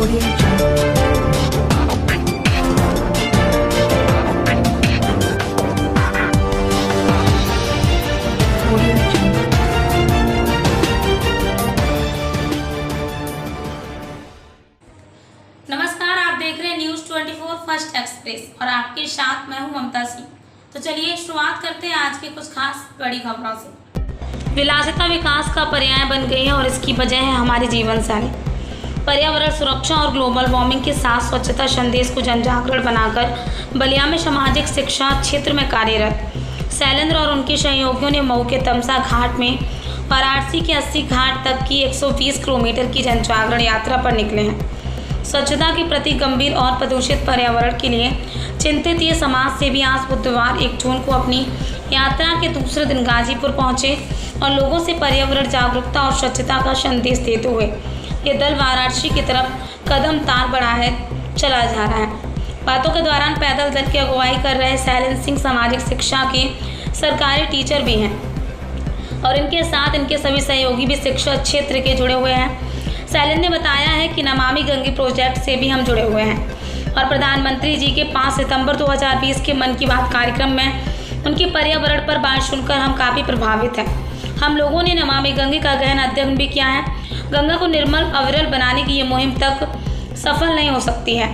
नमस्कार, आप देख रहे हैं न्यूज़ 24 फर्स्ट एक्सप्रेस और आपके साथ मैं हूं ममता सिंह। तो चलिए शुरुआत करते हैं आज के कुछ खास बड़ी खबरों से। विलासिता विकास का पर्याय बन गई है और इसकी वजह है हमारी जीवन शैली। पर्यावरण सुरक्षा और ग्लोबल वार्मिंग के साथ स्वच्छता संदेश को जनजागरण बनाकर बलिया में सामाजिक शिक्षा क्षेत्र में कार्यरत शैलेंद्र और उनके सहयोगियों ने मऊ के तमसा घाट में वाराणसी के 80 घाट तक की 120 किलोमीटर की जनजागरण यात्रा पर निकले हैं। स्वच्छता के प्रति गंभीर और प्रदूषित पर्यावरण के लिए चिंतित ये समाज सेवी आज बुधवार 1 जून को अपनी यात्रा के दूसरे दिन गाजीपुर पहुंचे और लोगों से पर्यावरण जागरूकता और स्वच्छता का संदेश देते हुए ये दल वाराणसी की तरफ कदम तार बढ़ाए चला जा रहा है। बातों के दौरान पैदल दल की अगुवाई कर रहे शैलेंद्र सिंह सामाजिक शिक्षा के सरकारी टीचर भी हैं और इनके साथ इनके सभी सहयोगी भी शिक्षा क्षेत्र के जुड़े हुए हैं। शैलेंद्र ने बताया है कि नमामि गंगे प्रोजेक्ट से भी हम जुड़े हुए हैं और प्रधानमंत्री जी के 5 सितंबर 2020 के मन की बात कार्यक्रम में उनकी पर्यावरण पर बात सुनकर हम काफ़ी प्रभावित हैं। हम लोगों ने नमामि गंगे का गहन अध्ययन भी किया है। गंगा को निर्मल अविरल बनाने की ये मुहिम तक सफल नहीं हो सकती है।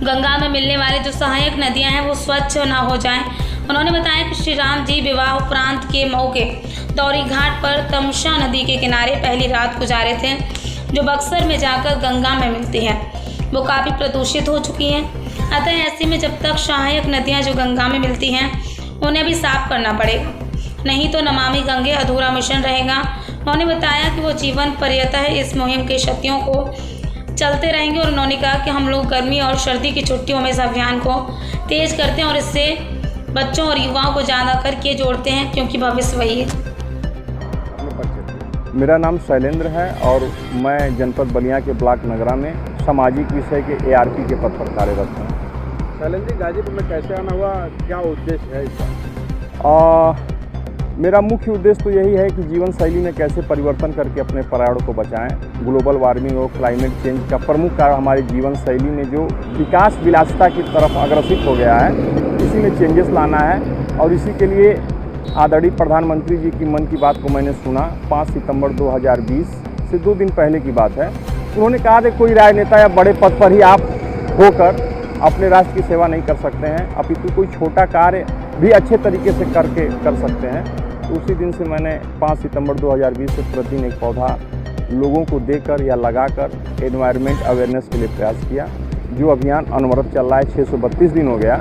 गंगा में मिलने वाली जो सहायक नदियाँ हैं वो स्वच्छ ना हो जाएँ। उन्होंने बताया कि श्री राम जी विवाह उपरांत के मऊ के दौरी घाट पर तमसा नदी के किनारे पहली रात गुजारे थे, जो बक्सर में जाकर गंगा में मिलती है वो काफ़ी प्रदूषित हो चुकी हैं। अतः ऐसे में जब तक सहायक नदियां जो गंगा में मिलती हैं उन्हें भी साफ करना पड़ेगा, नहीं तो नमामि गंगे अधूरा मिशन रहेगा। उन्होंने बताया कि वो जीवन पर्यत है इस मुहिम के क्षतियों को चलते रहेंगे और उन्होंने कहा कि हम लोग गर्मी और सर्दी की छुट्टियों में इस अभियान को तेज करते हैं और इससे बच्चों और युवाओं को ज़्यादा करके जोड़ते हैं क्योंकि भविष्य वही है। मेरा नाम शैलेंद्र है और मैं जनपद बलिया के ब्लॉक नगरा में सामाजिक विषय के ARP के पद पर कार्यरत हूँ। शैलेंद्र जी, गाजीपुर में कैसे आना हुआ, क्या उद्देश्य है इसका? मेरा मुख्य उद्देश्य तो यही है कि जीवन शैली में कैसे परिवर्तन करके अपने पर्यावरण को बचाएं। ग्लोबल वार्मिंग और क्लाइमेट चेंज का प्रमुख कारण हमारी जीवन शैली में जो विकास विलासिता की तरफ अग्रसित हो गया है, इसी में चेंजेस लाना है। और इसी के लिए आदरणीय प्रधानमंत्री जी की मन की बात को मैंने सुना 5 सितंबर 2020 से 2 दिन पहले की बात है। उन्होंने कहा कि कोई राजनेता या बड़े पद पर ही आप होकर अपने राष्ट्र की सेवा नहीं कर सकते हैं, अपितु कोई छोटा कार्य भी अच्छे तरीके से कर सकते हैं। तो उसी दिन से मैंने 5 सितंबर 2020 से प्रतिदिन एक पौधा लोगों को देकर या लगाकर एनवायरनमेंट अवेयरनेस के लिए प्रयास किया, जो अभियान अनवरत चल रहा है। 632 दिन हो गया,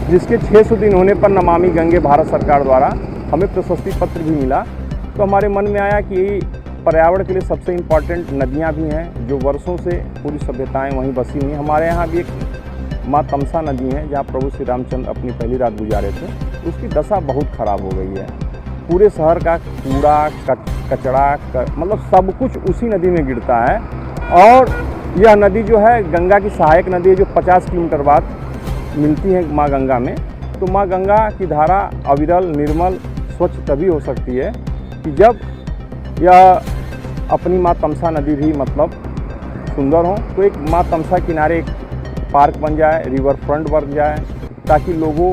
जिसके 600 दिन होने पर नमामि गंगे भारत सरकार द्वारा हमें प्रशस्ति पत्र भी मिला। तो हमारे मन में आया कि पर्यावरण के लिए सबसे इम्पॉर्टेंट नदियाँ भी हैं, जो वर्षों से पूरी सभ्यताएँ वहीं बसी हुई हैं। हमारे यहाँ भी एक माँ तमसा नदी है, जहाँ प्रभु श्री रामचंद्र अपनी पहली रात गुजारे थे। उसकी दशा बहुत ख़राब हो गई है। पूरे शहर का कूड़ा कचरा मतलब सब कुछ उसी नदी में गिरता है। और यह नदी जो है गंगा की सहायक नदी है, जो 50 किलोमीटर बाद मिलती है माँ गंगा में। तो माँ गंगा की धारा अविरल निर्मल स्वच्छ तभी हो सकती है कि जब यह अपनी माँ तमसा नदी भी मतलब सुंदर हो। तो एक माँ तमसा किनारे एक पार्क बन जाए, रिवर फ्रंट बन जाए, ताकि लोगों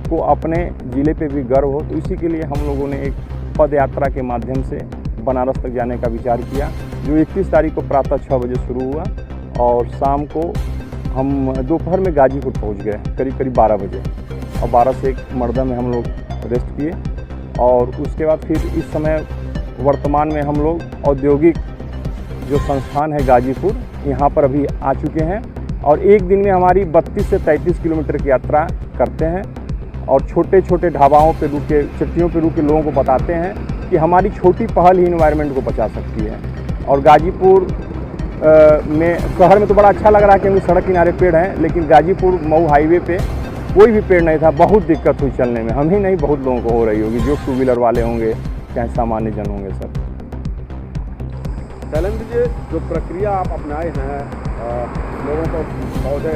को अपने ज़िले पे भी गर्व हो। तो इसी के लिए हम लोगों ने एक पद यात्रा के माध्यम से बनारस तक जाने का विचार किया, जो 31 तारीख को प्रातः 6 बजे शुरू हुआ और शाम को हम दोपहर में गाजीपुर पहुंच गए करीब 12 बजे। और 12 से 1 मर्दा में हम लोग रेस्ट किए। और उसके बाद फिर इस समय वर्तमान में हम लोग औद्योगिक जो संस्थान है गाजीपुर, यहाँ पर अभी आ चुके हैं। और एक दिन में हमारी 32 से 33 किलोमीटर की यात्रा करते हैं और छोटे छोटे ढाबाओं पे रुक के, चट्टियों पे रुक के लोगों को बताते हैं कि हमारी छोटी पहल ही इन्वायरमेंट को बचा सकती है। और गाजीपुर में शहर में तो बड़ा अच्छा लग रहा है क्योंकि सड़क किनारे पेड़ हैं, लेकिन गाजीपुर मऊ हाईवे पे कोई भी पेड़ नहीं था। बहुत दिक्कत हुई चलने में, हम ही नहीं बहुत लोगों को हो रही होगी, जो 2 व्हीलर वाले होंगे चाहे सामान्य जन होंगे सब। शैलेंद्र जी, जो प्रक्रिया आप अपनाए हैं लोगों को पौधे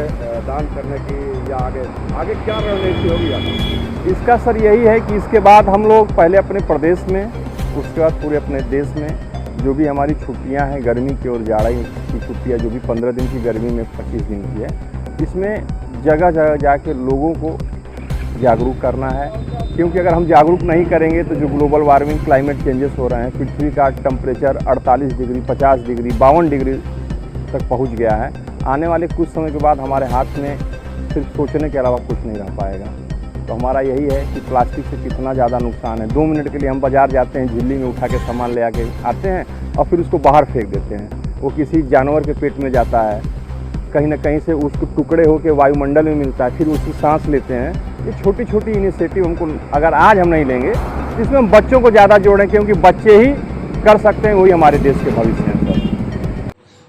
दान करने की, या आगे क्या रणनीति होगी आपकी? इसका सर यही है कि इसके बाद हम लोग पहले अपने प्रदेश में, उसके बाद पूरे अपने देश में जो भी हमारी छुट्टियां हैं गर्मी की और जाड़ाई की छुट्टियां, जो भी 15 दिन की गर्मी में 25 दिन की है, इसमें जगह जगह जाके लोगों को जागरूक करना है। क्योंकि अगर हम जागरूक नहीं करेंगे तो जो ग्लोबल वार्मिंग क्लाइमेट चेंजेस हो रहे हैं, पृथ्वी का टेम्परेचर 48 डिग्री, 50 डिग्री, 52 डिग्री तक पहुंच गया है। आने वाले कुछ समय के बाद हमारे हाथ में सिर्फ सोचने के अलावा कुछ नहीं रह पाएगा। तो हमारा यही है कि प्लास्टिक से कितना ज़्यादा नुकसान है। 2 मिनट के लिए हम बाज़ार जाते हैं, झिल्ली में उठा के सामान ले आके आते हैं और फिर उसको बाहर फेंक देते हैं। वो किसी जानवर के पेट में जाता है, कहीं ना कहीं से उसको टुकड़े होकर वायुमंडल में मिलता है, फिर उसकी सांस लेते हैं। ये छोटी छोटी इनिशिएटिव हमको अगर आज हम नहीं लेंगे, इसमें हम बच्चों को ज़्यादा जोड़ें, क्योंकि बच्चे ही कर सकते हैं, वही हमारे देश के भविष्य हैं।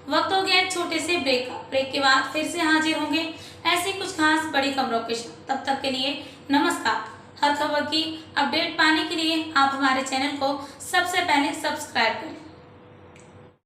वक्त हो गया एक छोटे से ब्रेक का। ब्रेक के बाद फिर से हाजिर होंगे ऐसी कुछ खास बड़ी खबरों के साथ। तब तक के लिए नमस्कार। हर खबर की अपडेट पाने के लिए आप हमारे चैनल को सबसे पहले सब्सक्राइब करें।